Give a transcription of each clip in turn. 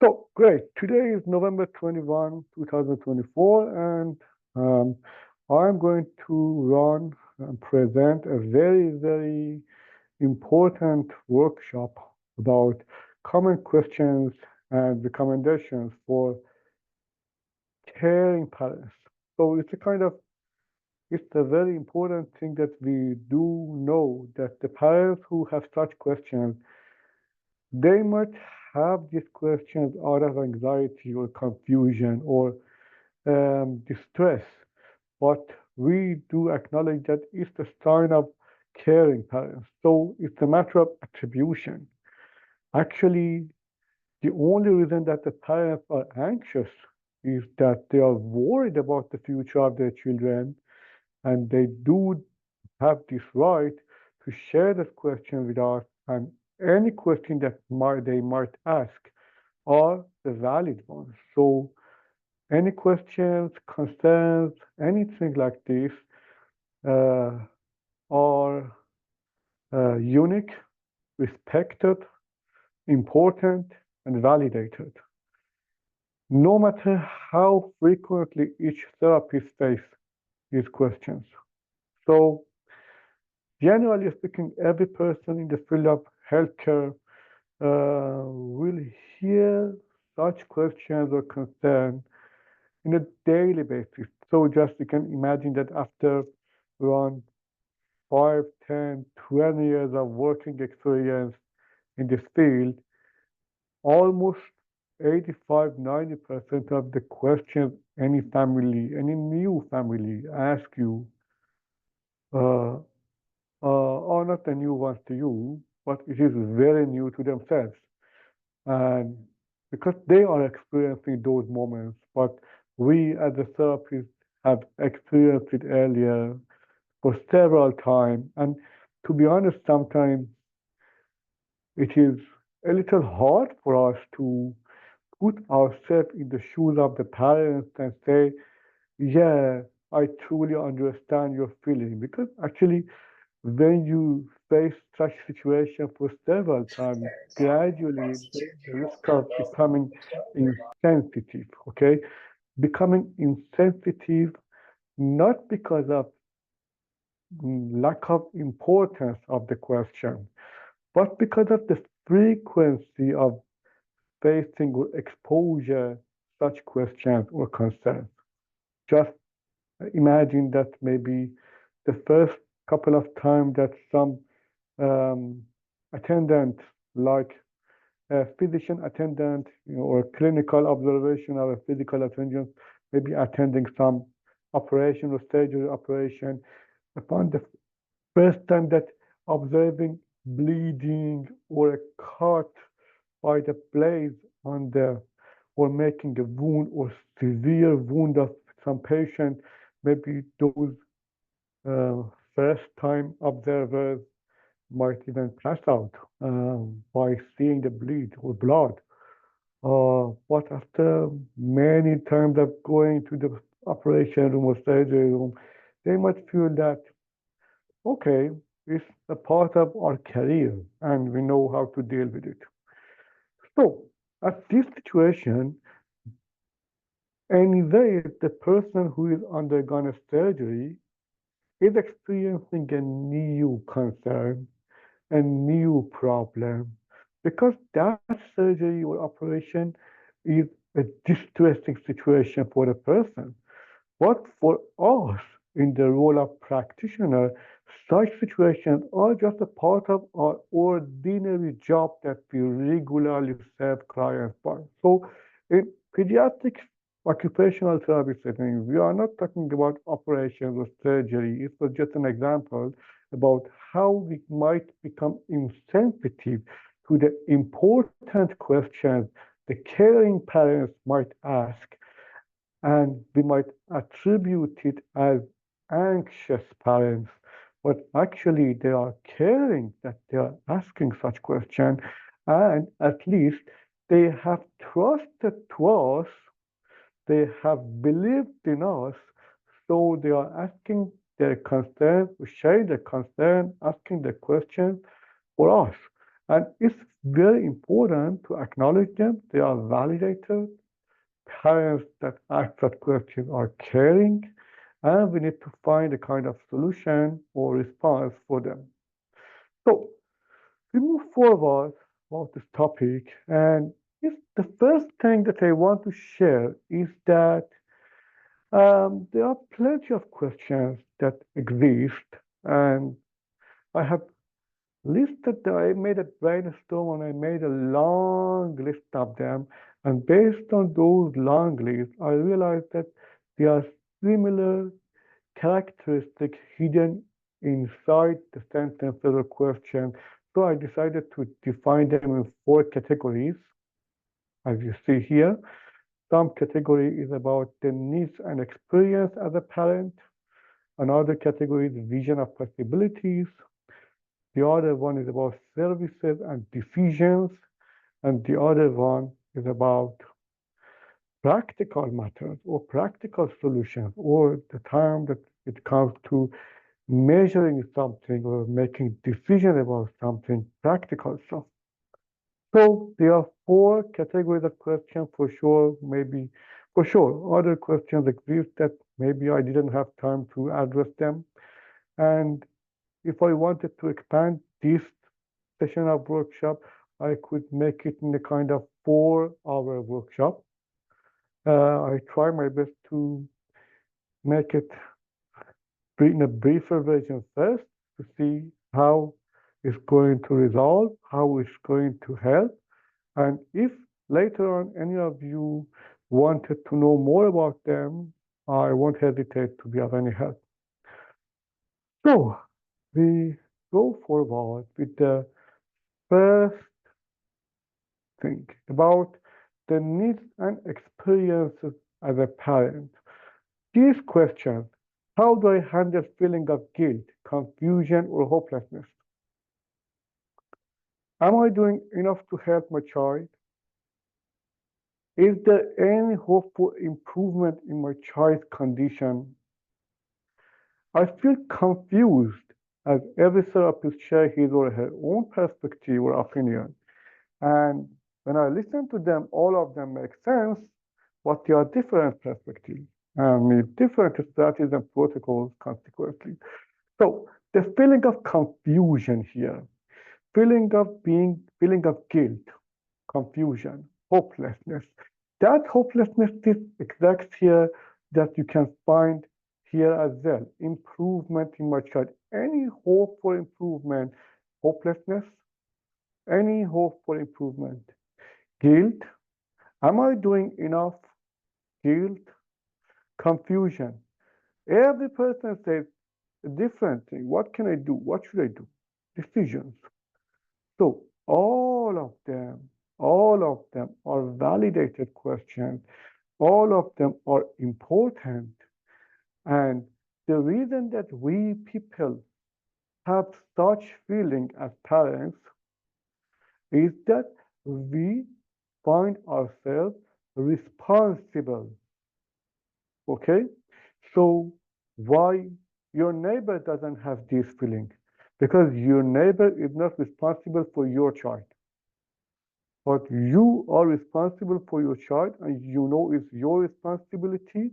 So great. Today is November 21, 2024, and um, I'm going to run and present a very, very important workshop about common questions and recommendations for caring parents. So it's a very important thing that we do know that the parents who have such questions, they might have these questions out of anxiety or confusion or distress, but we do acknowledge that it's the sign of caring parents. So it's a matter of attribution. Actually, the only reason that the parents are anxious is that they are worried about the future of their children, and they do have this right to share that question with us, and any question that they might ask are the valid ones. So any questions, concerns, anything like this uh, are unique, respected, important, and validated, no matter how frequently each therapist faces these questions. So, generally speaking, every person in the field of healthcare will hear such questions or concerns in a daily basis. So just you can imagine that after around 5, 10, 20 years of working experience in this field, almost 85-90% of the questions any family, any new family ask you uh, are not the new ones to you, but it is very new to themselves. And because they are experiencing those moments, but we as a therapist have experienced it earlier for several times. And to be honest, sometimes it is a little hard for us to put ourselves in the shoes of the parents and say, yeah, I truly understand your feeling. Because actually, when you face such situation for several times, gradually there is the risk of becoming insensitive, okay? Becoming insensitive not because of lack of importance of the question, but because of the frequency of facing or exposure such questions or concerns. Just imagine that maybe the first couple of times that some um, attendant, like a physician attendant, or clinical observation of a physical attendant, maybe attending some operation or surgery operation, upon the first time that observing bleeding or a cut by the blade on the, or making a wound or severe wound of some patient, maybe those uh, first time observers might even pass out by seeing the bleed or blood. But after many times of going to the operation room or surgery room, they might feel that, okay, it's a part of our career and we know how to deal with it. So, at this situation, anyway, the person who is undergone a surgery is experiencing a new concern, a new problem, because that surgery or operation is a distressing situation for the person. But for us, in the role of practitioner, such situations are just a part of our ordinary job that we regularly serve clients by. So, in pediatric occupational therapy setting, we are not talking about operations or surgery. It was just an example about how we might become insensitive to the important questions the caring parents might ask, and we might attribute it as anxious parents, but actually they are caring that they are asking such question, and at least they have trusted to us, they have believed in us, so they are asking their concern, sharing their concern, asking the question for us. And it's very important to acknowledge them. They are validated. Parents that ask that question are caring, and we need to find a kind of solution or response for them. So we move forward about this topic, and the first thing that I want to share is that there are plenty of questions that exist, and I have listed them. I made a brainstorm and I made a long list of them. And based on those long lists, I realized that there are similar characteristics hidden inside the sentence or question. So I decided to define them in 4 categories, as you see here. Some category is about the needs and experience as a parent. Another category is vision of possibilities. The other one is about services and decisions. And the other one is about practical matters or practical solutions, or the time that it comes to measuring something or making decisions about something, practical stuff. So there are 4 categories of questions for sure, maybe for sure. Other questions exist that maybe I didn't have time to address them. And if I wanted to expand this session of workshop, I could make it in a kind of 4-hour workshop. I try my best to make it in a briefer version first to see how it's going to resolve, how it's going to help. And if later on any of you wanted to know more about them, I won't hesitate to be of any help. So we go forward with the first thing about the needs and experiences as a parent. These questions: how do I handle feeling of guilt, confusion, or hopelessness? Am I doing enough to help my child? Is there any hope for improvement in my child's condition? I feel confused as every therapist shares his or her own perspective or opinion. And when I listen to them, all of them make sense, but they are different perspectives and need different strategies and protocols consequently. So the feeling of confusion here, feeling of guilt, confusion, hopelessness. That hopelessness is exact here that you can find here as well. Improvement in my child. Any hope for improvement, hopelessness, any hope for improvement. Guilt. Am I doing enough? Guilt. Confusion. Every person says a different thing. What can I do? What should I do? Decisions. So all of them are validated questions. All of them are important. And the reason that we people have such feeling as parents is that we find ourselves responsible. Okay? So why your neighbor doesn't have this feeling? Because your neighbor is not responsible for your child. But you are responsible for your child, and you know it's your responsibility.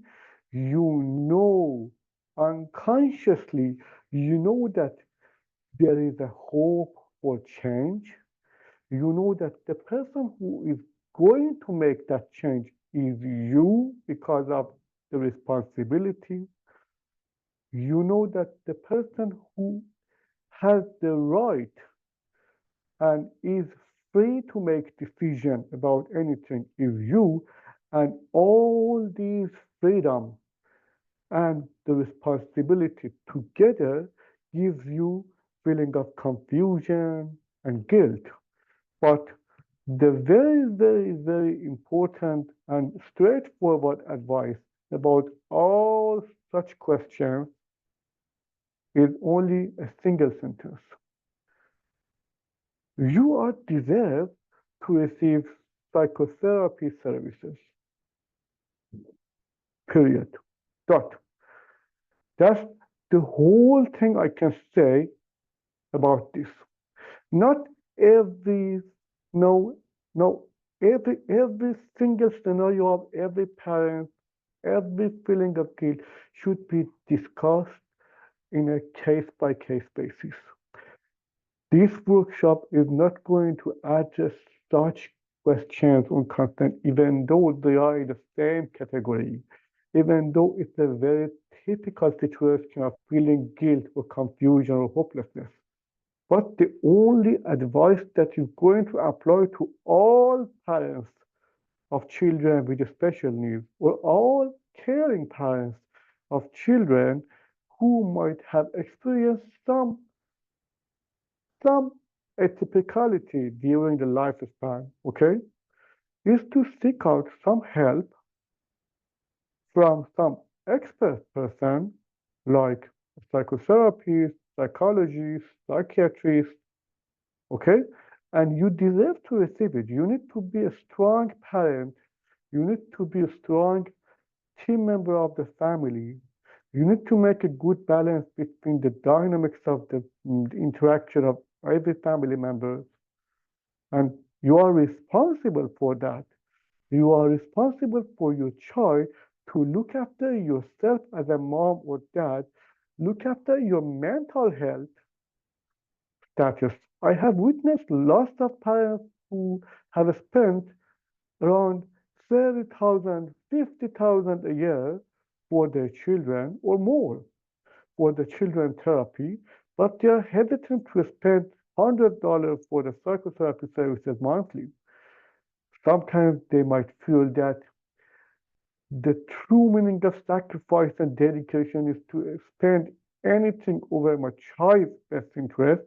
You know unconsciously, you know that there is a hope for change. You know that the person who is going to make that change is you because of the responsibility. You know that the person who has the right and is free to make decision about anything is you, and all these freedom and the responsibility together gives you feeling of confusion and guilt. But the very important and straightforward advice about all such questions is only a single sentence. You are deserved to receive psychotherapy services. Period. Dot. That's the whole thing I can say about this. Not every no no every single scenario of every parent, every feeling of guilt should be discussed in a case by case basis. This workshop is not going to address such questions on content, even though they are in the same category, even though it's a very typical situation of feeling guilt or confusion or hopelessness. But the only advice that you're going to apply to all parents of children with special needs or all caring parents of children who might have experienced some atypicality during the lifespan, okay, is to seek out some help from some expert person like a psychotherapist, psychologist, psychiatrist, okay? And you deserve to receive it. You need to be a strong parent. You need to be a strong team member of the family. You need to make a good balance between the dynamics of the interaction of every family member, and you are responsible for that. You are responsible for your child to look after yourself as a mom or dad, look after your mental health status. I have witnessed lots of parents who have spent around 30,000, 50,000 a year for their children or more for the children therapy, but they are hesitant to spend $100 for the psychotherapy services monthly. Sometimes they might feel that the true meaning of sacrifice and dedication is to spend anything over my child's best interest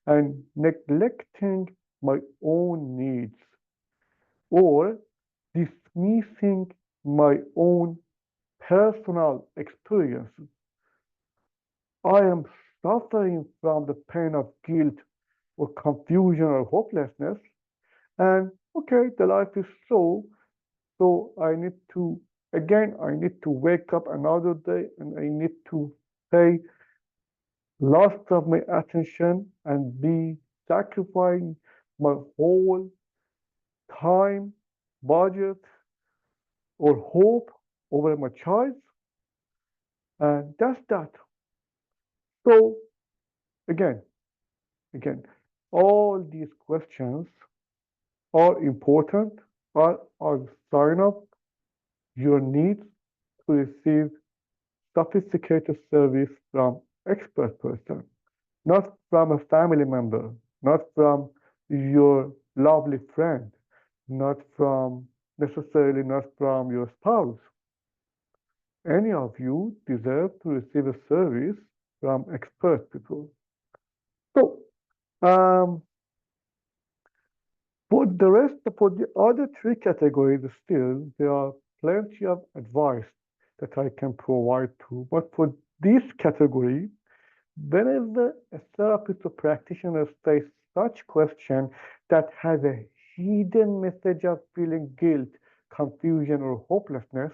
and neglecting my own needs or dismissing my own personal experiences. I am suffering from the pain of guilt or confusion or hopelessness. And okay, the life is so I need to, again, I need to wake up another day and I need to pay lots of my attention and be sacrificing my whole time, budget, or hope over my child. And that's that. So again, again, all these questions are important, are a sign of your need to receive sophisticated service from expert person, not from a family member, not from your lovely friend, not from necessarily not from your spouse. Any of you deserve to receive a service from expert people. So, um, for the other three categories, still, there are plenty of advice that I can provide to. But for this category, whenever a therapist or practitioner face such question that has a hidden message of feeling guilt, confusion, or hopelessness,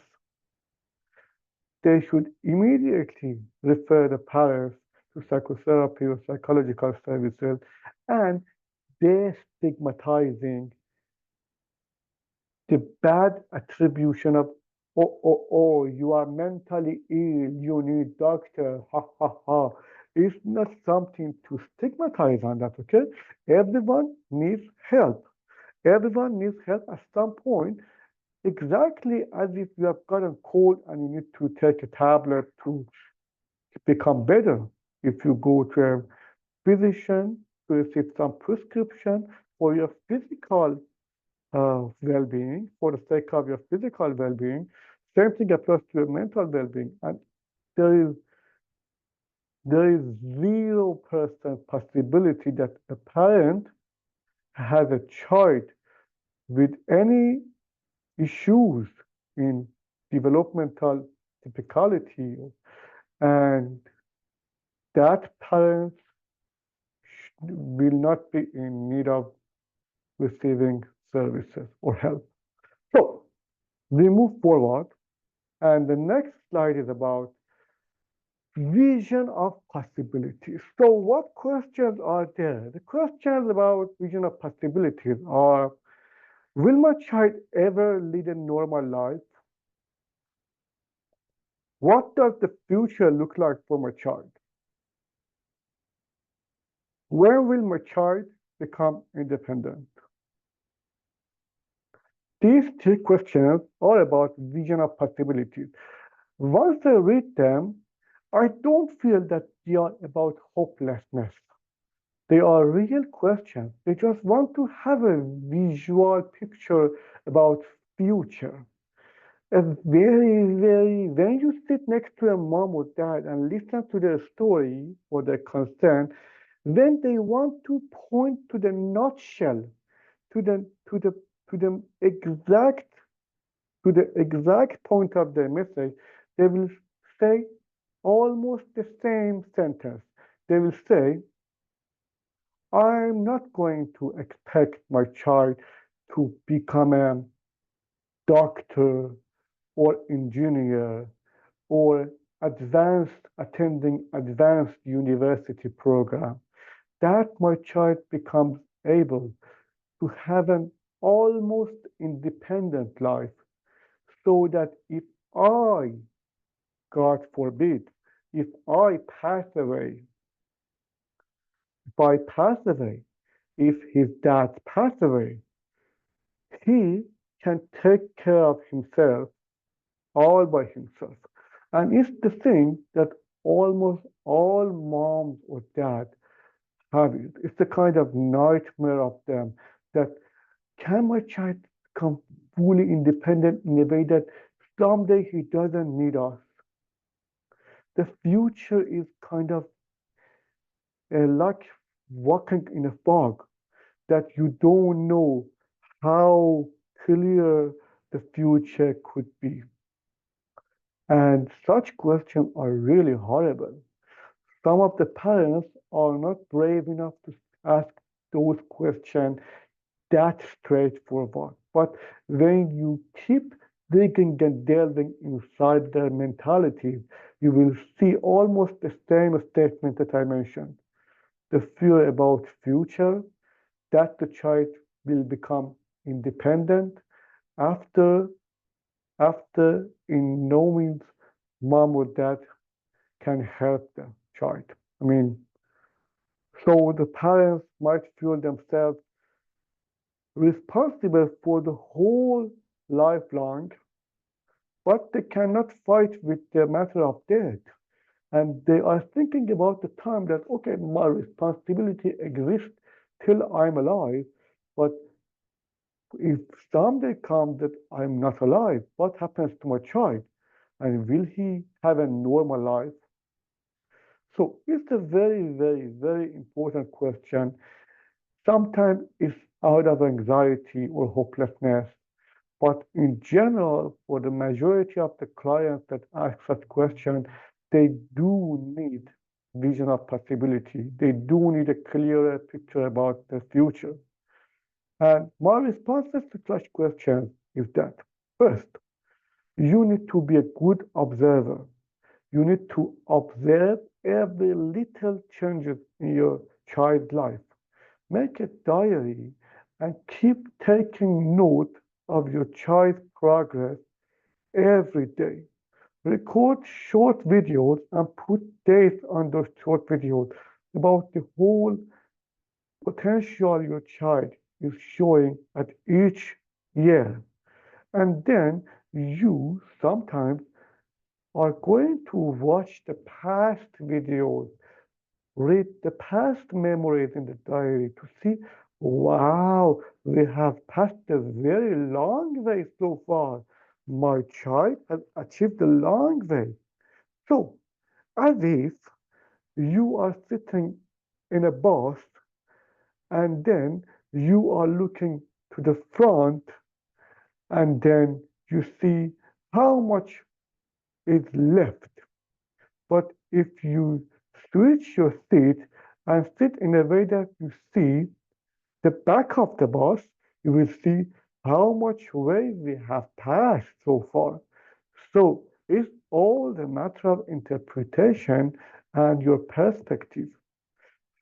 they should immediately refer the parents to psychotherapy or psychological services and destigmatizing the bad attribution of oh, you are mentally ill, you need doctor, ha ha ha. It's not something to stigmatize on that, okay? Everyone needs help. Everyone needs help at some point, exactly as if you have got a cold and you need to take a tablet to become better. If you go to a physician to receive some prescription for your physical well-being, for the sake of your physical well-being. Same thing applies to your mental well-being. And there is there is 0% possibility that a parent has a child with any issues in developmental typicality, and that parent will not be in need of receiving services or help. So we move forward, and the next slide is about Vision of possibilities. So what questions are there? The questions about vision of possibilities are, will my child ever lead a normal life? What does the future look like for my child? When will my child become independent? These three questions are about vision of possibilities. Once I read them, I don't feel that they are about hopelessness. They are real questions. They just want to have a visual picture about future. A when you sit next to a mom or dad and listen to their story or their concern, when they want to point to the nutshell, to the to the to the exact to the exact point of their message, they will say almost the same sentence. They will say, I'm not going to expect my child to become a doctor or engineer or attending advanced university program. That my child becomes able to have an almost independent life so that if I, God forbid, if I pass away, if I pass away, if his dad pass away, he can take care of himself all by himself. And it's the thing that almost all moms or dads have it. It's the kind of nightmare of them that can my child become fully independent in a way that someday he doesn't need us? The future is kind of like walking in a fog that you don't know how clear the future could be. And such questions are really horrible. Some of the parents are not brave enough to ask those questions that straightforward. But when you keep digging and delving inside their mentalities, you will see almost the same statement that I mentioned. The fear about future, that the child will become independent after in no means mom or dad can help the child. I mean, so the parents might feel themselves responsible for the whole lifelong, but they cannot fight with the matter of death. And they are thinking about the time that, okay, my responsibility exists till I'm alive, but if someday comes that I'm not alive, what happens to my child? And will he have a normal life? So it's a very important question. Sometimes it's out of anxiety or hopelessness, but in general, for the majority of the clients that ask such questions, they do need vision of possibility. They do need a clearer picture about the future. And my responses to such questions is that first, you need to be a good observer. You need to observe every little changes in your child's life. Make a diary and keep taking note of your child's progress every day. Record short videos and put dates on those short videos about the whole potential your child is showing at each year. And then you sometimes are going to watch the past videos, read the past memories in the diary to see, wow, we have passed a very long way so far. My child has achieved a long way. So, as if you are sitting in a bus and then you are looking to the front and then you see how much is left. But if you switch your seat and sit in a way that you see the back of the bus, you will see how much way we have passed so far. So it's all the matter of interpretation and your perspective.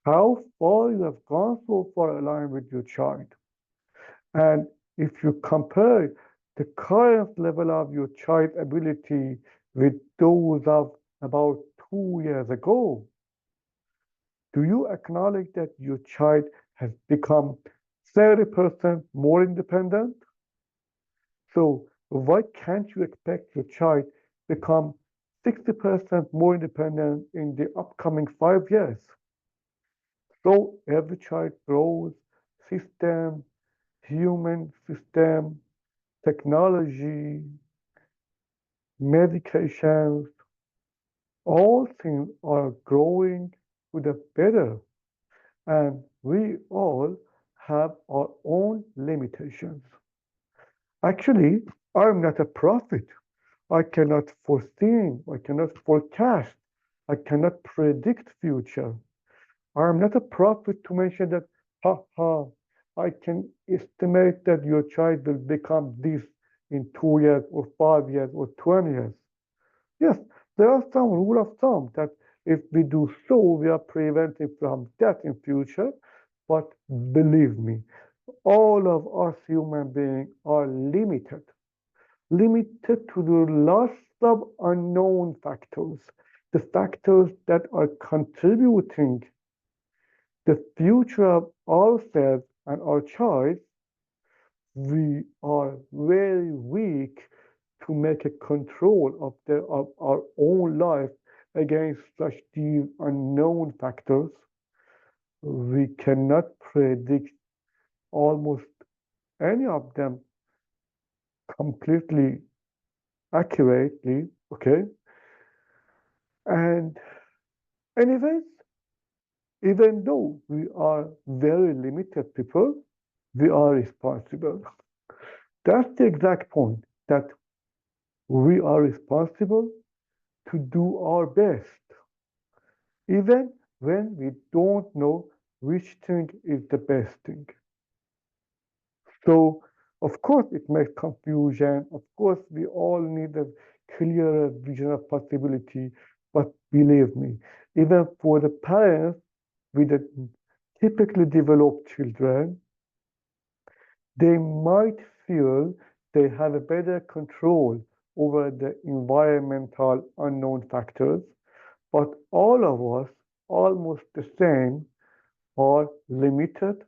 How far you have gone so far aligned with your child. And if you compare the current level of your child ability with those of about 2 years ago, do you acknowledge that your child has become 30% more independent? So why can't you expect your child become 60% more independent in the upcoming 5 years? So every child grows, system, human system, technology, medications, all things are growing to the better. And we all have our own limitations. Actually, I'm not a prophet. I cannot foresee, I cannot forecast, I cannot predict future. I am not a prophet to mention that, ha ha, I can estimate that your child will become this in 2 years or 5 years or 20 years. Yes, there are some rule of thumb that if we do so, we are preventing from that in future. But believe me, all of us human beings are limited to the lots of unknown factors, the factors that are contributing the future of ourselves and our child. We are very weak to make a control of our own life against such these unknown factors. We cannot predict almost any of them completely accurately, okay? And anyways, even though we are very limited people, we are responsible. That's the exact point, that we are responsible to do our best, even when we don't know which thing is the best thing. So, of course, it makes confusion. Of course, we all need a clearer vision of possibility. But believe me, even for the parents with the typically developed children, they might feel they have a better control over the environmental unknown factors, but all of us, almost the same, are limited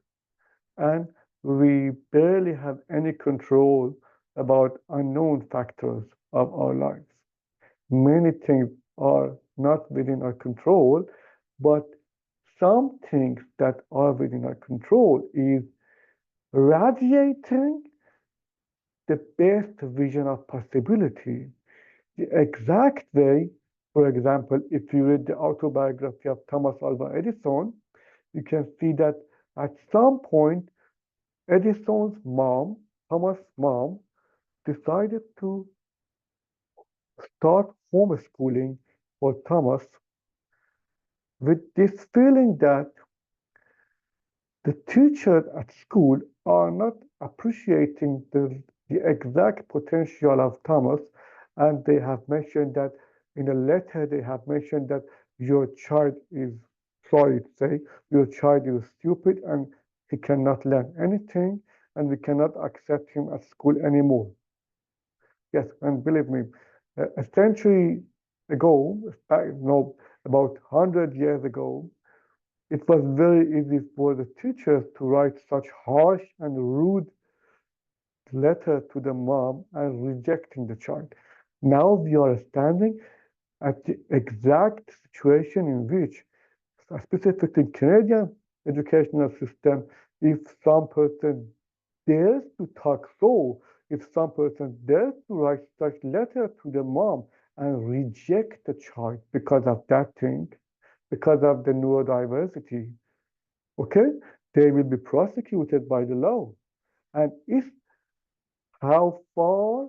and we barely have any control about unknown factors of our lives. Many things are not within our control, but some things that are within our control is radiating the best vision of possibility. The exact way, for example, if you read the autobiography of Thomas Alva Edison, you can see that at some point, Edison's mom, Thomas' mom, decided to start homeschooling for Thomas with this feeling that the teachers at school are not appreciating the exact potential of Thomas, and they have mentioned that in a letter, they have mentioned that your child is, sorry to say, your child is stupid and he cannot learn anything, and we cannot accept him at school anymore. Yes, and believe me, a century ago, no, about 100 years ago, it was very easy for the teachers to write such harsh and rude letter to the mom and rejecting the child. Now we are standing at the exact situation in which, specifically in Canadian educational system, if some person dares to talk so, if some person dares to write such letter to the mom and reject the child because of that thing, because of the neurodiversity, okay, they will be prosecuted by the law. And if how far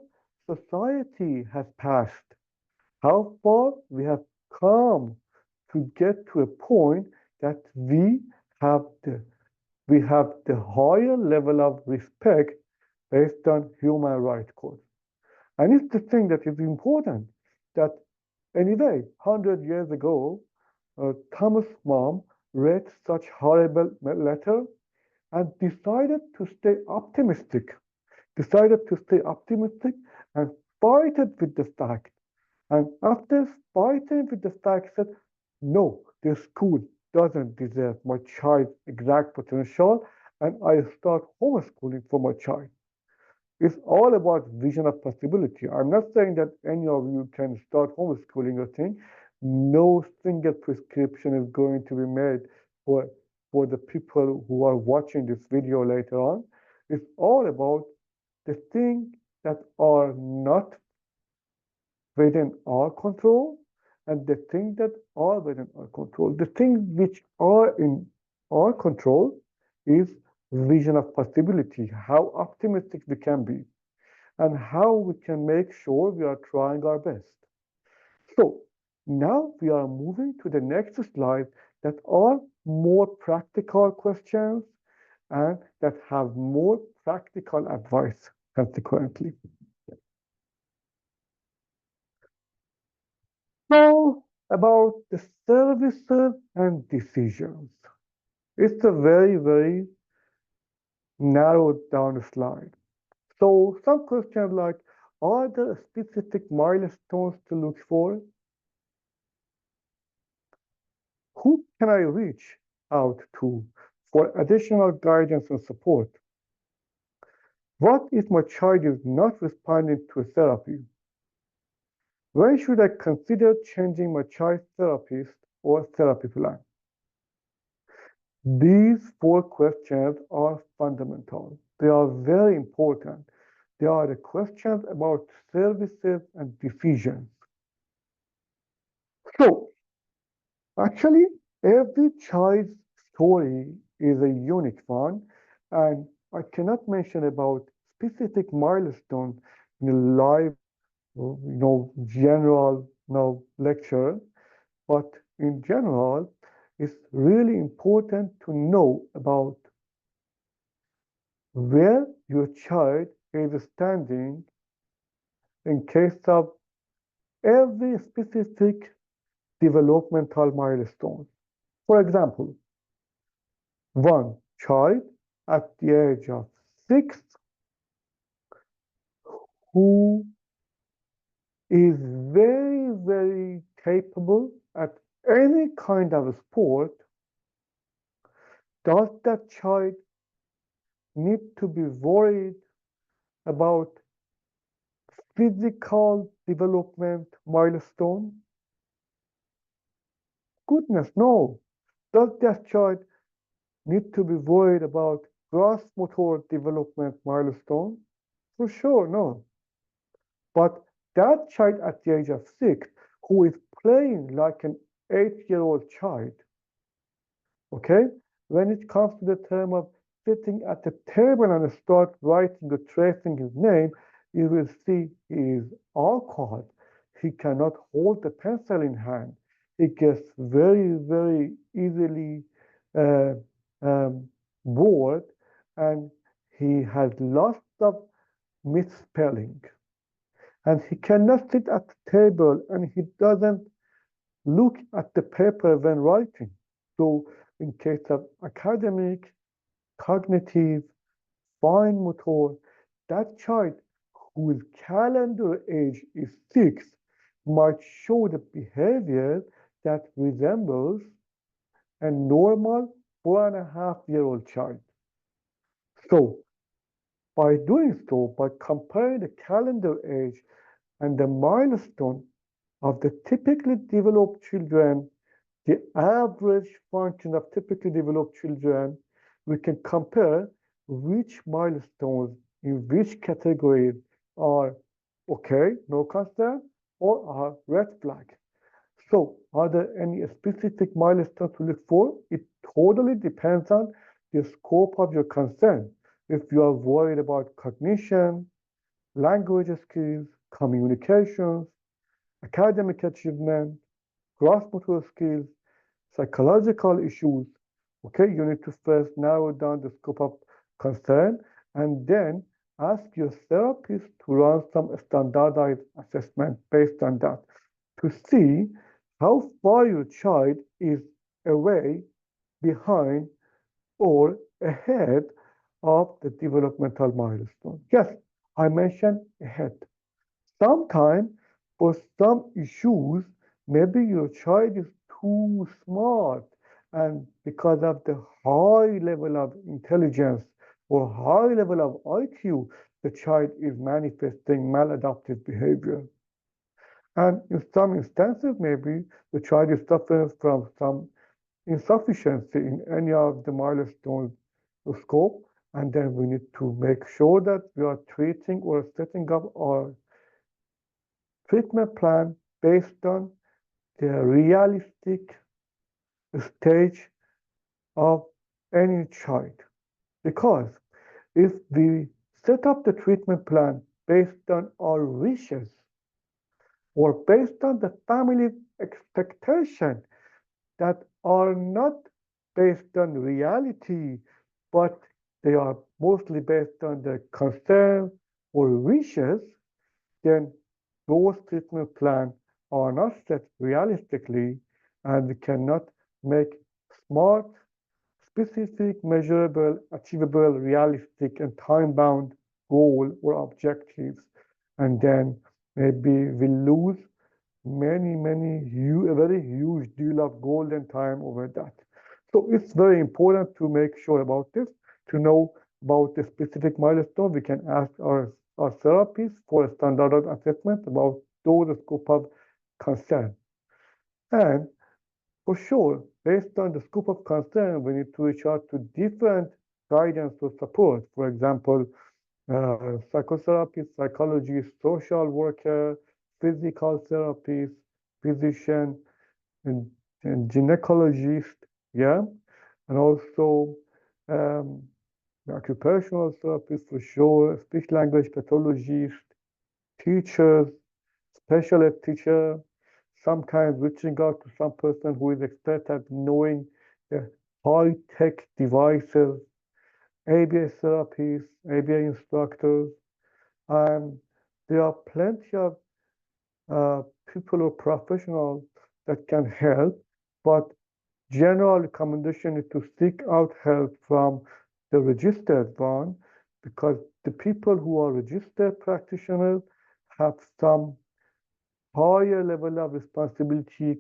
society has passed, how far we have come to get to a point that have the we have the higher level of respect based on human rights code. And it's the thing that is important. that anyway, 100 years ago, Thomas Mom read such horrible letter and decided to stay optimistic and fight it with the fact. And after fighting with the fact, said, no, the school doesn't deserve my child's exact potential, and I start homeschooling for my child. It's all about vision of possibility. I'm not saying that any of you can start homeschooling or thing. No single prescription is going to be made for, for the people who are watching this video later on. It's all about the things that are not within our control and the things that are within our control. The things which are in our control is vision of possibility, how optimistic we can be, and how we can make sure we are trying our best. So now we are moving to the next slide that are more practical questions and that have more practical advice consequently. Now about the services and decisions. It's a very, very narrowed down slide. So some questions like, are there specific milestones to look for? Who can I reach out to for additional guidance and support? What if my child is not responding to therapy? When should I consider changing my child's therapist or therapy plan? These four questions are fundamental. They are very important. They are the questions about services and decisions. So, actually, every child's story is a unique one, and I cannot mention about specific milestone in a live, general, lecture, but in general, it's really important to know about where your child is standing in case of every specific developmental milestone. For example, one child at the age of 6 who is very, very capable at any kind of sport, does that child need to be worried about physical development milestone? Goodness, no. Does that child need to be worried about gross motor development milestone? For sure, no. But that child at the age of 6 who is playing like an 8-year-old child, okay, when it comes to the term of sitting at the table and start writing or tracing his name, you will see he is awkward. He cannot hold the pencil in hand. He gets very, very easily uh, bored, and he has lots of misspelling. And he cannot sit at the table and he doesn't look at the paper when writing. So in case of academic, cognitive, fine motor, that child whose calendar age is 6 might show the behavior that resembles a normal 4.5-year-old child. So by doing so, by comparing the calendar age and the milestone of the typically developed children, the average function of typically developed children, we can compare which milestones in which categories are okay, no concern, or are red flag. So are there any specific milestones to look for? It totally depends on the scope of your concern. If you are worried about cognition, language skills, communications, academic achievement, gross motor skills, psychological issues, okay, you need to first narrow down the scope of concern and then ask your therapist to run some standardized assessment based on that. to see how far your child is away, behind, or ahead of the developmental milestone. Yes, I mentioned ahead. Sometimes, for some issues, maybe your child is too smart, and because of the high level of intelligence or high level of IQ, the child is manifesting maladaptive behavior. And in some instances, maybe the child is suffering from some insufficiency in any of the milestone scope, and then we need to make sure that we are treating or setting up our treatment plan based on the realistic stage of any child. Because if we set up the treatment plan based on our wishes or based on the family expectation that are not based on reality, but they are mostly based on the concern or wishes, then those treatment plans are not set realistically, and we cannot make smart, specific, measurable, achievable, realistic, and time-bound goal or objectives. And then maybe we lose a very huge deal of golden time over that. So it's very important to make sure about this, to know about the specific milestone. We can ask our therapists for a standardized assessment about those scope of concern. And for sure, based on the scope of concern, we need to reach out to different guidance or support. For example, psychotherapist, psychologist, social worker, physical therapist, physician, and, gynecologist, yeah, and also um, occupational therapist for sure, speech language pathologist, teachers, special ed teacher, sometimes reaching out to some person who is expert at knowing the high-tech devices, ABA therapists, ABA instructors, and there are plenty of people or professionals that can help, but general recommendation is to seek out help from the registered one, because the people who are registered practitioners have some higher level of responsibility,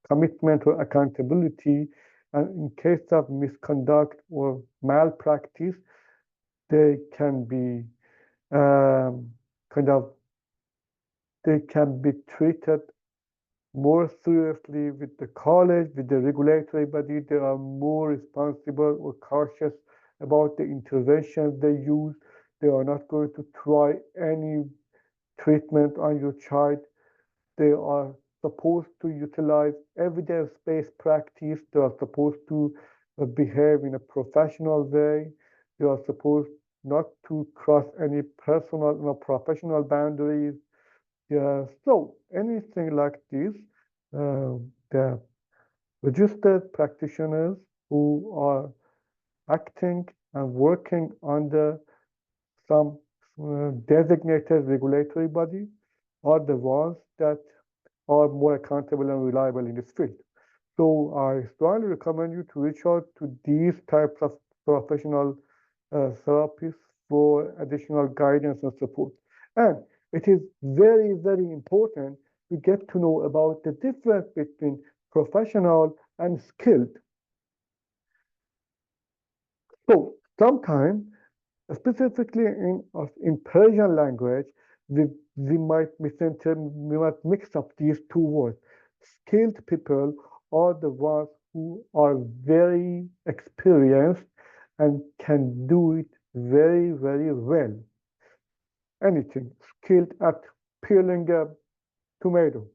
commitment, or accountability. And in case of misconduct or malpractice, they can be kind of they can be treated more seriously with the college, with the regulatory body. They are more responsible or cautious about the interventions they use. They are not going to try any treatment on your child. They are supposed to utilize evidence-based practice. They are supposed to behave in a professional way. They are supposed not to cross any personal or professional boundaries. Yeah, so anything like this, the registered practitioners who are acting and working under some designated regulatory body are the ones that are more accountable and reliable in this field. So I strongly recommend you to reach out to these types of professional therapists for additional guidance and support. And it is very, very important to get to know about the difference between professional and skilled. So sometimes, specifically in Persian language, we might mix up these two words. Skilled people are the ones who are very experienced and can do it very, very well. Anything. Skilled at peeling a tomato,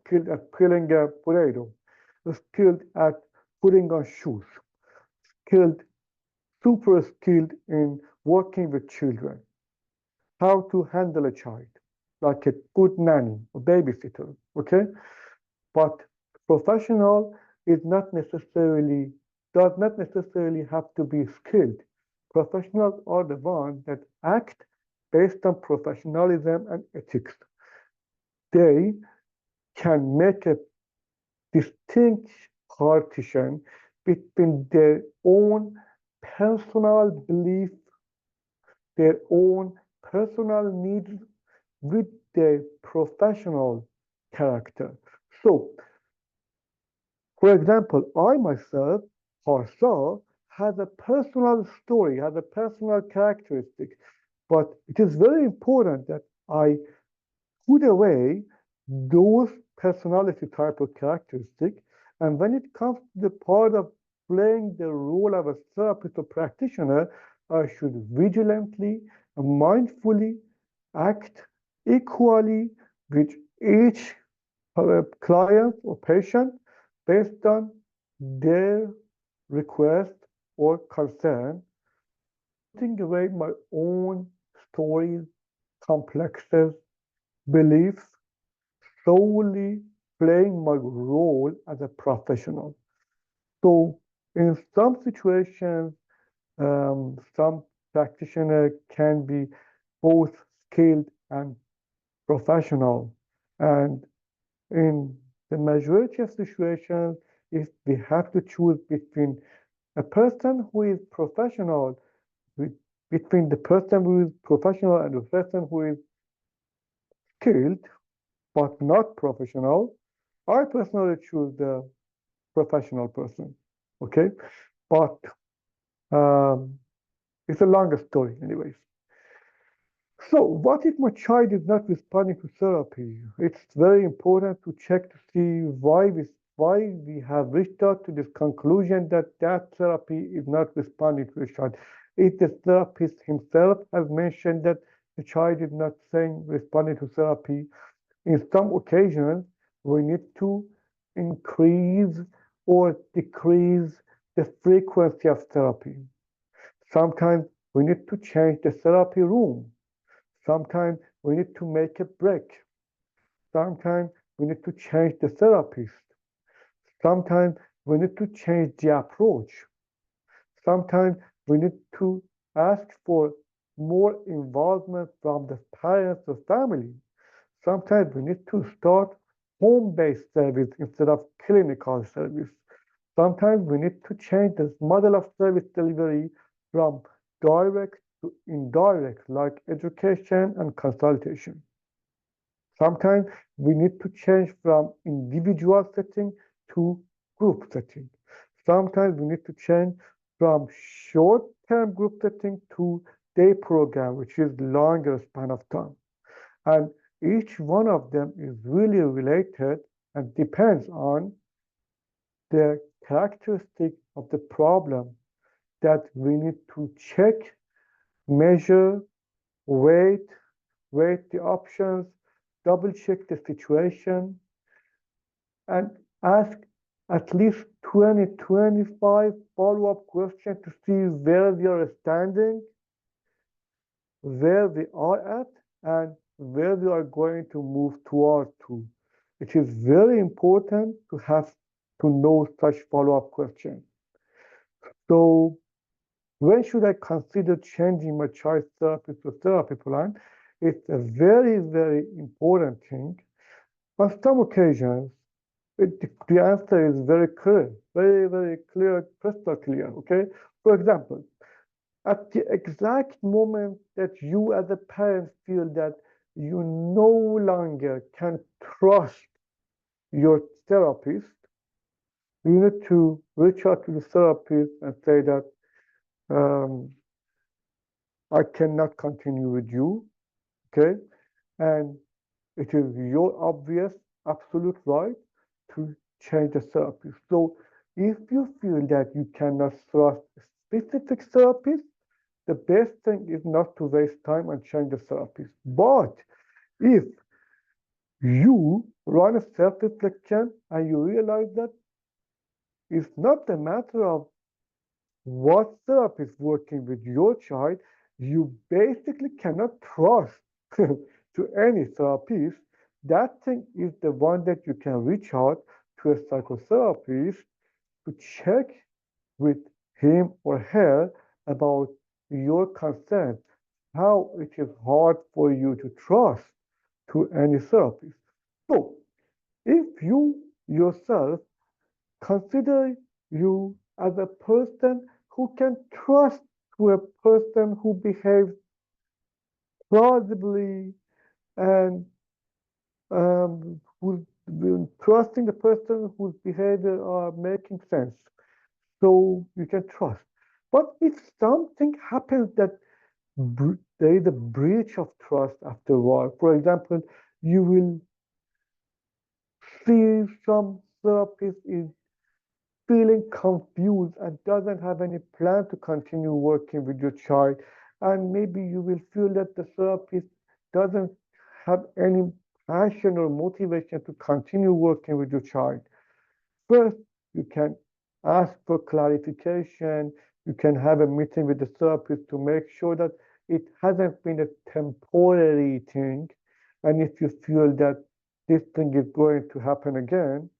skilled at peeling a potato, skilled at putting on shoes, skilled, super skilled in working with children, how to handle a child, like a good nanny or babysitter, okay? But professional is not necessarily, does not necessarily have to be skilled. Professionals are the ones that act based on professionalism and ethics. They can make a distinct partition between their own personal belief, their own personal needs with their professional character. So, for example, I myself, Harsa, has a personal story, has a personal characteristic, but it is very important that I put away those personality type of characteristic. And when it comes to the part of playing the role of a therapist or practitioner, I should vigilantly and mindfully act equally with each client or patient based on their request or concern, putting away my own stories, complexes, beliefs, solely playing my role as a professional. So in some situations, some practitioner can be both skilled and professional. And in the majority of situations, if we have to choose between a person who is professional, between the person who is professional and the person who is skilled but not professional, I personally choose the professional person. Okay, but um, it's a longer story, anyways. So, what if my child is not responding to therapy? It's very important to check to see why we have reached out to this conclusion that that therapy is not responding to the child. If the therapist himself has mentioned that the child is not saying responding to therapy, in some occasions we need to increase or decrease the frequency of therapy. Sometimes we need to change the therapy room. Sometimes we need to make a break. Sometimes we need to change the therapist. Sometimes we need to change the approach. Sometimes we need to ask for more involvement from the parents or family. Sometimes we need to start home-based service instead of clinical service. Sometimes we need to change the model of service delivery from direct to indirect, like education and consultation. Sometimes we need to change from individual setting to group setting. Sometimes we need to change from short-term group setting to day program, which is longer span of time. And each one of them is really related and depends on the characteristic of the problem that we need to check, measure, weight, weight the options, double check the situation, and ask at least 20, 25 follow-up questions to see where we are standing, where we are at, and where we are going to move toward to. It is very important to have to know such follow-up questions. So when should I consider changing my child's therapy to therapy plan? It's a very, very important thing. On some occasions, the answer is very clear, very, very clear, crystal clear, okay? For example, at the exact moment that you as a parent feel that you no longer can trust your therapist, you need to reach out to the therapist and say that um, I cannot continue with you, okay? And it is your obvious, absolute right to change the therapist. So if you feel that you cannot trust a specific therapist, the best thing is not to waste time and change the therapist. But if you run a self-reflection and you realize that it's not a matter of what therapist working with your child, you basically cannot trust to any therapist. That thing is the one that you can reach out to a psychotherapist to check with him or her about your concern, how it is hard for you to trust to any therapist. So If you yourself consider you as a person who can trust to a person who behaves plausibly and who's trusting a person whose behavior are making sense, so you can trust. But if something happens that there is a breach of trust after a while, for example, you will see some therapist is feeling confused and doesn't have any plan to continue working with your child, and maybe you will feel that the therapist doesn't have any passion or motivation to continue working with your child. First, you can ask for clarification. You can have a meeting with the therapist to make sure that it hasn't been a temporary thing. And if you feel that this thing is going to happen again,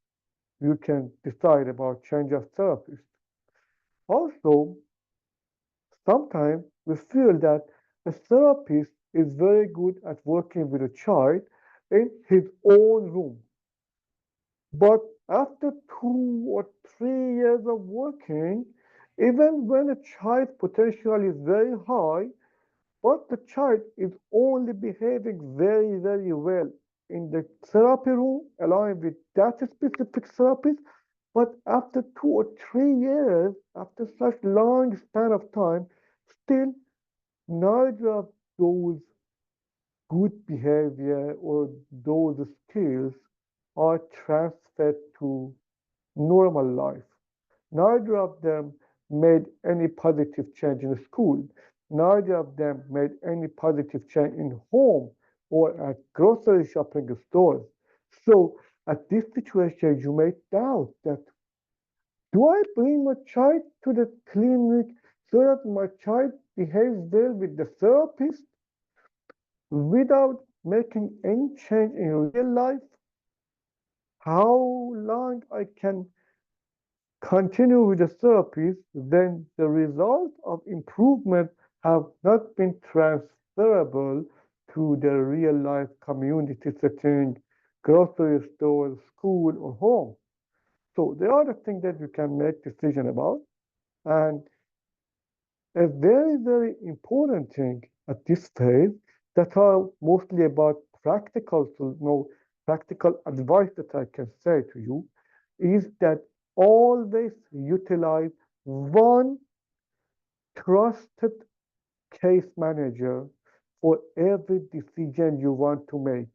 you can decide about change of therapist. Also, sometimes we feel that a therapist is very good at working with a child in his own room. But after 2 or 3 years of working, even when a child's potential is very high, but the child is only behaving very, very well in the therapy room, along with that specific therapist, but after 2 or 3 years, after such long span of time, still neither of those good behavior or those skills are transferred to normal life. Neither of them made any positive change in school. Neither of them made any positive change in home or at grocery shopping stores. So at this situation, you may doubt that, do I bring my child to the clinic so that my child behaves well with the therapist without making any change in real life? How long I can continue with the therapist, then the result of improvement have not been transferable to the real life community setting, grocery store, school, or home. So there are the things that you can make decision about. And a very, very important thing at this phase that are mostly about practical, so no practical advice that I can say to you is that always utilize one trusted case manager for every decision you want to make.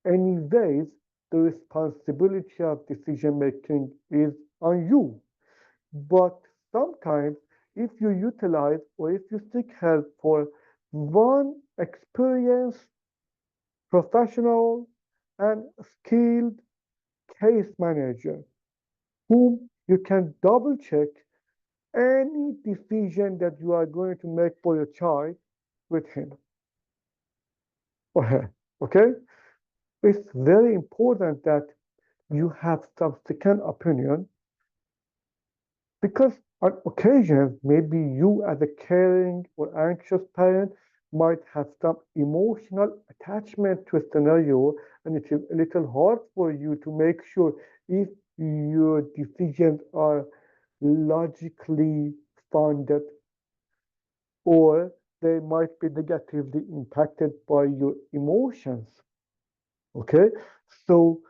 Anyways, the responsibility of decision making is on you. But sometimes, if you utilize or if you seek help for one experienced, professional, and skilled case manager, whom you can double check any decision that you are going to make for your child with him or her. Okay? It's very important that you have some second opinion, because on occasions, maybe you as a caring or anxious parent might have some emotional attachment to a scenario, and it is a little hard for you to make sure if your decisions are logically founded or they might be negatively impacted by your emotions. Okay? So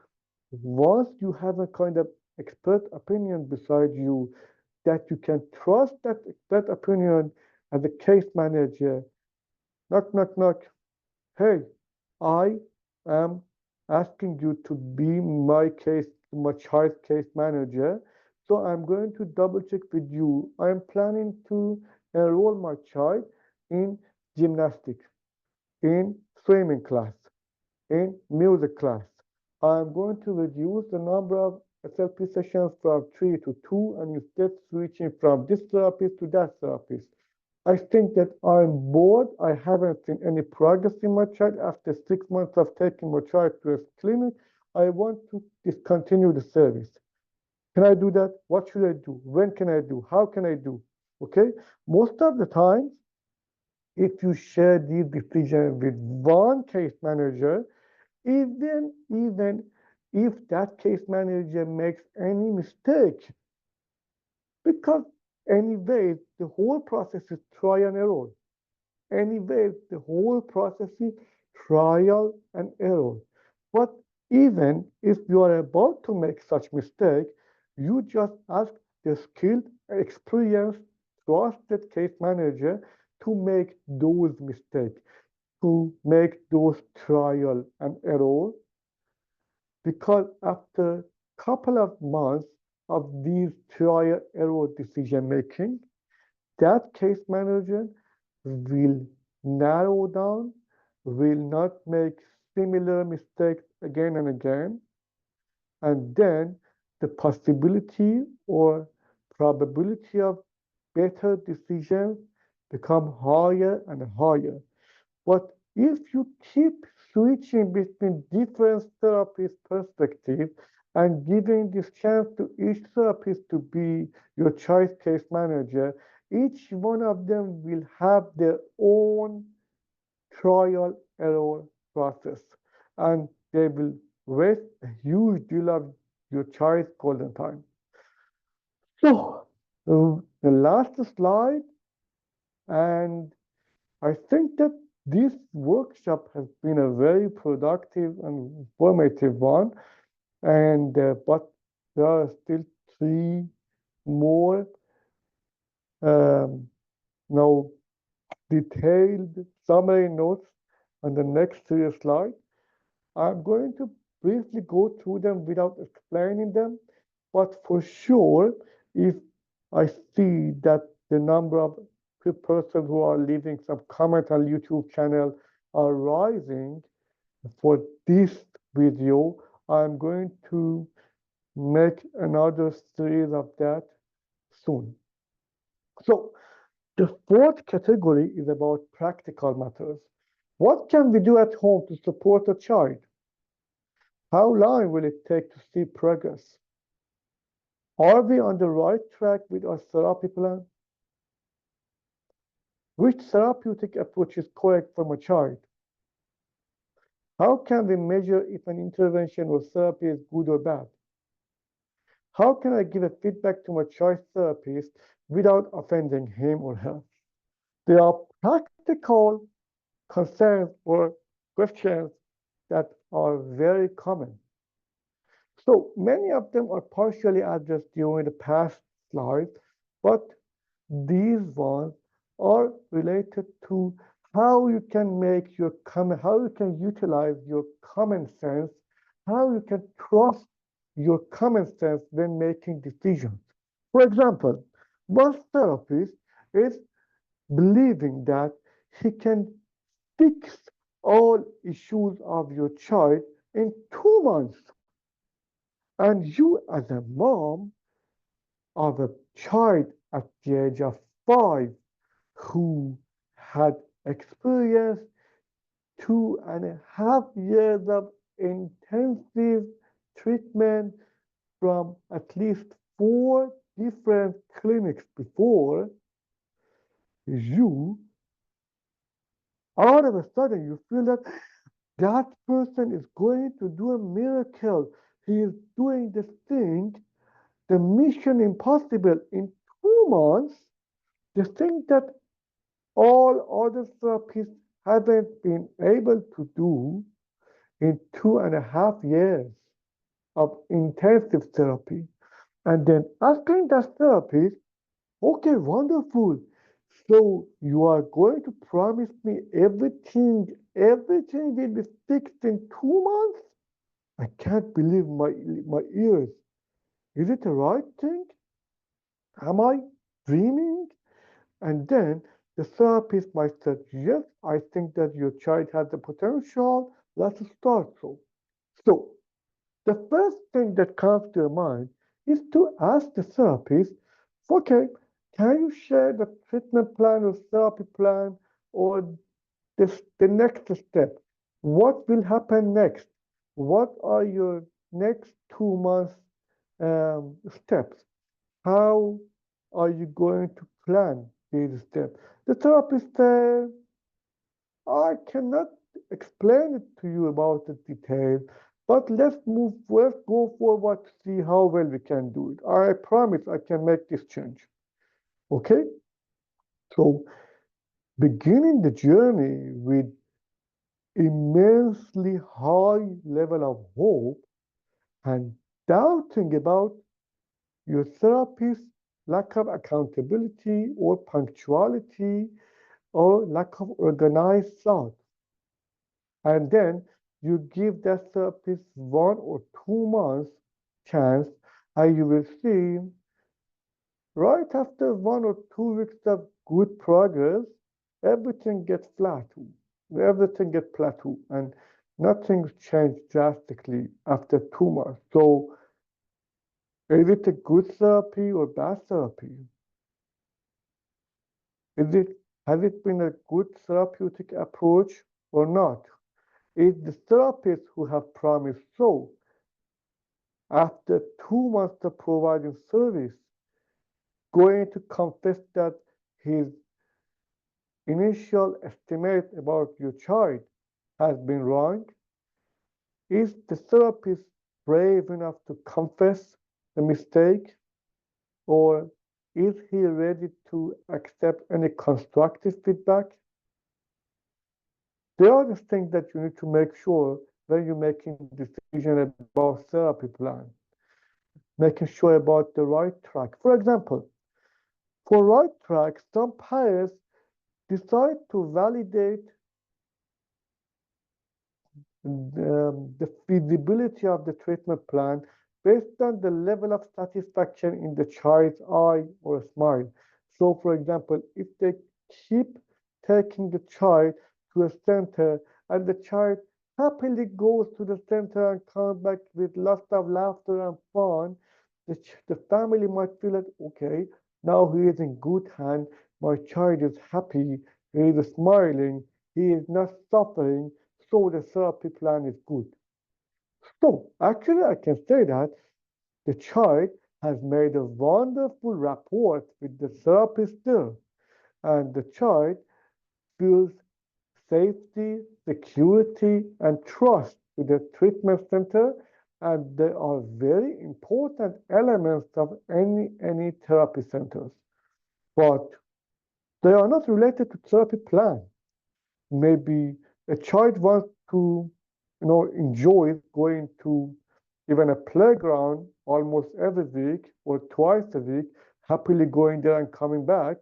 once you have a kind of expert opinion beside you, that you can trust that expert opinion as a case manager, knock, knock, knock. Hey, I am asking you to be my child's case manager. So I'm going to double check with you. I am planning to enroll my child in gymnastics, in swimming class, in music class. I'm going to reduce the number of SLP sessions from 3 to 2, and instead switching from this therapist to that therapist. I think that I'm bored. I haven't seen any progress in my child after 6 months of taking my child to a clinic. I want to discontinue the service. Can I do that? What should I do? When can I do? How can I do? Okay. Most of the time, if you share these decisions with one case manager, even if that case manager makes any mistake. Because anyway, the whole process is trial and error. Anyway, the whole process is trial and error. But even if you are about to make such mistake, you just ask the skilled, experienced, trusted case manager to make those mistakes, to make those trial and error, because after a couple of months of these trial error decision making, that case manager will narrow down, will not make similar mistakes again and again, and then the possibility or probability of better decisions become higher and higher. But if you keep switching between different therapist perspectives and giving this chance to each therapist to be your choice case manager, each one of them will have their own trial error process, and they will waste a huge deal of your choice golden time. So the last slide, and I think that this workshop has been a very productive and informative one, and but there are still 3 more now detailed summary notes on the next 3 slides. I'm going to briefly go through them without explaining them, but for sure, if I see that the number of persons who are leaving some comment on YouTube channel are rising for this video, I'm going to make another series of that soon. So the 4th category is about practical matters. What can we do at home to support a child? How long will it take to see progress? Are we on the right track with our therapy plan? Which therapeutic approach is correct for my child? How can we measure if an intervention or therapy is good or bad? How can I give a feedback to my choice therapist without offending him or her? There are practical concerns or questions that are very common. So many of them are partially addressed during the past slides, but these ones are related to how you can make your how you can utilize your common sense, how you can trust your common sense when making decisions. For example, one therapist is believing that he can fix all issues of your child in 2 months. And you, as a mom of a child at the age of 5 who had experienced 2.5 years of intensive treatment from at least 4 different clinics before, you all of a sudden you feel that that person is going to do a miracle. He is doing this thing, the mission impossible in 2 months, the thing that all other therapists haven't been able to do in 2.5 years of intensive therapy. And then asking that therapist, okay, wonderful. So you are going to promise me everything will be fixed in 2 months? I can't believe my ears. Is it the right thing? Am I dreaming? And then the therapist might say, yes, I think that your child has the potential. Let's start so. So the first thing that comes to your mind is to ask the therapist, okay, can you share the treatment plan or therapy plan or the next step? What will happen next? What are your next 2 months steps? How are you going to plan these steps? The therapist says, I cannot explain it to you about the details, But let's go forward to see how well we can do it. I promise I can make this change. Okay? So beginning the journey with immensely high level of hope and doubting about your therapist's lack of accountability or punctuality or lack of organized thought. And then you give that therapist 1 or 2 months chance, and you will see right after 1 or 2 weeks of good progress, everything gets flat, everything gets plateau, and nothing's changed drastically after 2 months. So is it a good therapy or bad therapy? Has it been a good therapeutic approach or not? Is the therapist who have promised so after 2 months of providing service going to confess that his initial estimate about your child has been wrong? Is the therapist brave enough to confess the mistake? Or is he ready to accept any constructive feedback? There are the things that you need to make sure when you're making decision about therapy plan, making sure about the right track. For example, for right track, some parents decide to validate the feasibility of the treatment plan based on the level of satisfaction in the child's eye or smile. So, for example, if they keep taking the child to a center and the child happily goes to the center and comes back with lots of laughter and fun, the family might feel that, okay, now he is in good hand, my child is happy, he is smiling, he is not suffering, so the therapy plan is good. So actually, I can say that the child has made a wonderful rapport with the therapist there, and the child feels safety, security, and trust with the treatment center, and they are very important elements of any therapy centers. But they are not related to therapy plan. Maybe a child wants to, enjoy going to even a playground almost every week or twice a week, happily going there and coming back,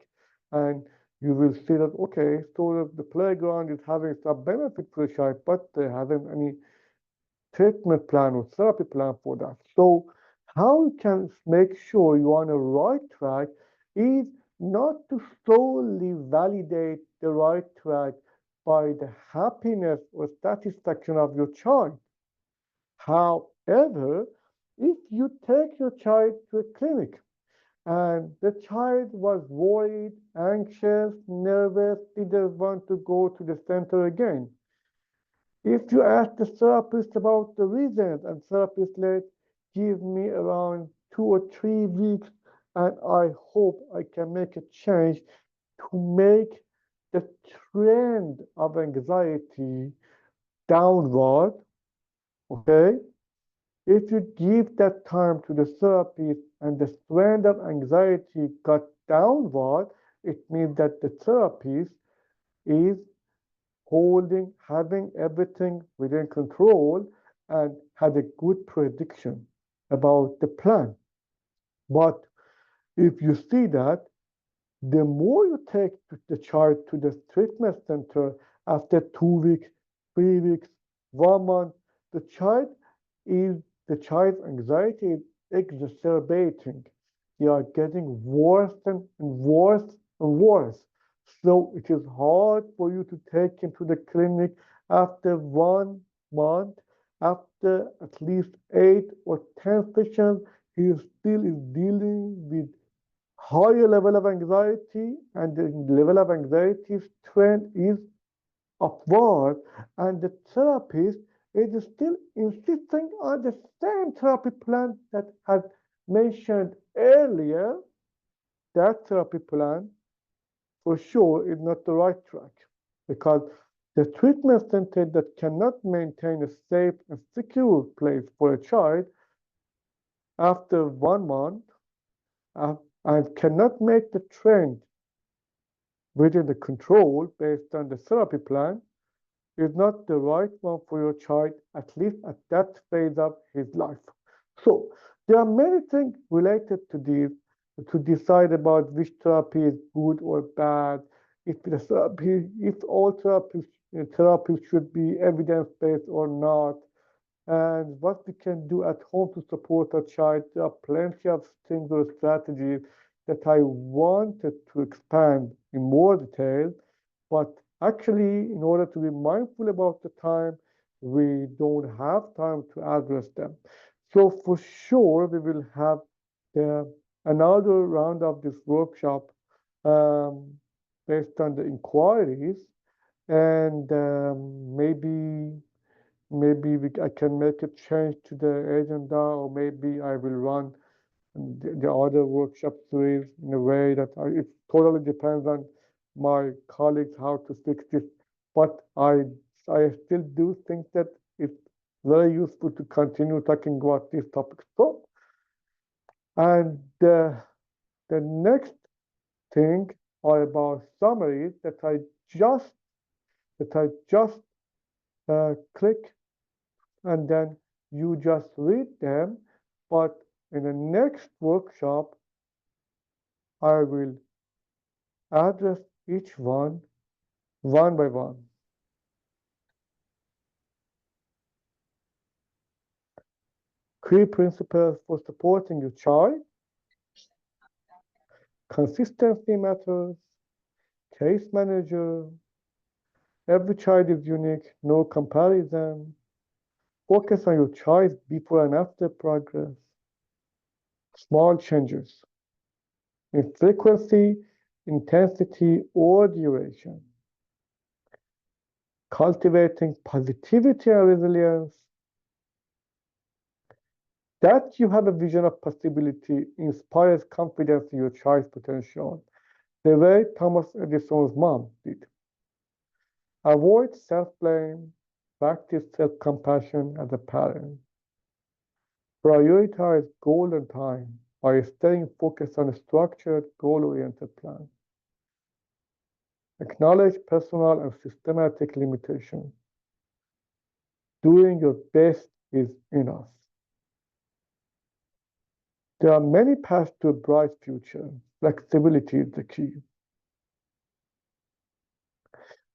and you will see that, okay, so the playground is having some benefit for the child, but they haven't any treatment plan or therapy plan for that. So how you can make sure you're on the right track is not to solely validate the right track by the happiness or satisfaction of your child. However, if you take your child to a clinic and the child was worried, anxious, nervous, didn't want to go to the center again, if you ask the therapist about the reasons and therapist let give me around 2 or 3 weeks and I hope I can make a change to make the trend of anxiety downward, okay? If you give that time to the therapist and the trend of anxiety got downward, it means that the therapist is having everything within control and had a good prediction about the plan. But if you see that the more you take the child to the treatment center after 2 weeks, 3 weeks, 1 month, the child's anxiety is exacerbating. They are getting worse and worse and worse. So it is hard for you to take him to the clinic after 1 month, after at least 8 or 10 sessions, he still is dealing with higher level of anxiety, and the level of anxiety trend is upward, and the therapist is still insisting on the same therapy plan that I mentioned earlier. That therapy plan for sure is not the right track, because The treatment center that cannot maintain a safe and secure place for a child after 1 month and cannot make the trend within the control based on the therapy plan is not the right one for your child, at least at that phase of his life. So there are many things related to this to decide about which therapy is good or bad, if all therapy should be evidence-based or not, and what we can do at home to support our child. There are plenty of things or strategies that I wanted to expand in more detail, but actually, in order to be mindful about the time, we don't have time to address them. So for sure, we will have another round of this workshop based on the inquiries, and maybe I can make a change to the agenda, or maybe I will run the other workshop series in a way that it totally depends on my colleagues how to fix this. But I still do think that it's very useful to continue talking about these topics. So, and the next thing are about summaries that I just click, and then you just read them. But in the next workshop, I will address each one by one. Key principles for supporting your child. Consistency matters. Case manager. Every child is unique, no comparison. Focus on your child's before and after progress. Small changes in frequency, intensity, or duration. Cultivating positivity and resilience. That you have a vision of possibility inspires confidence in your child's potential, the way Thomas Edison's mom did. Avoid self-blame, practice self-compassion as a parent. Prioritize goal and time by staying focused on a structured, goal-oriented plan. Acknowledge personal and systematic limitations. Doing your best is enough. There are many paths to a bright future. Flexibility is the key.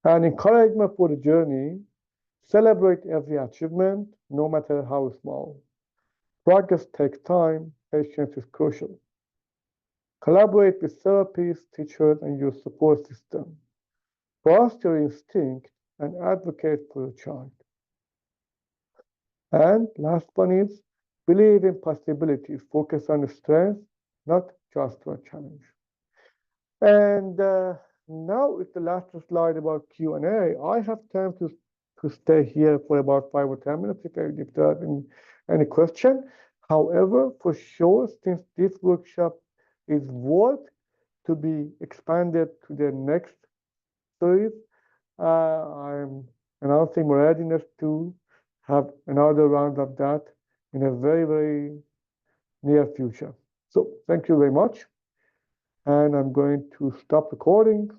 And encouragement for the journey. Celebrate every achievement, no matter how small. Progress takes time. Patience is crucial. Collaborate with therapists, teachers, and your support system. Trust your instinct and advocate for your child. And last one is believe in possibilities. Focus on the strength, not just a challenge. And now it's the last slide about Q&A. I have time to stay here for about 5 or 10 minutes if there are any question. However, for sure, since this workshop is worth to be expanded to the next series, I'm announcing my readiness to have another round of that in a very, very near future. So thank you very much. And I'm going to stop recording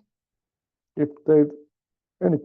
if there's any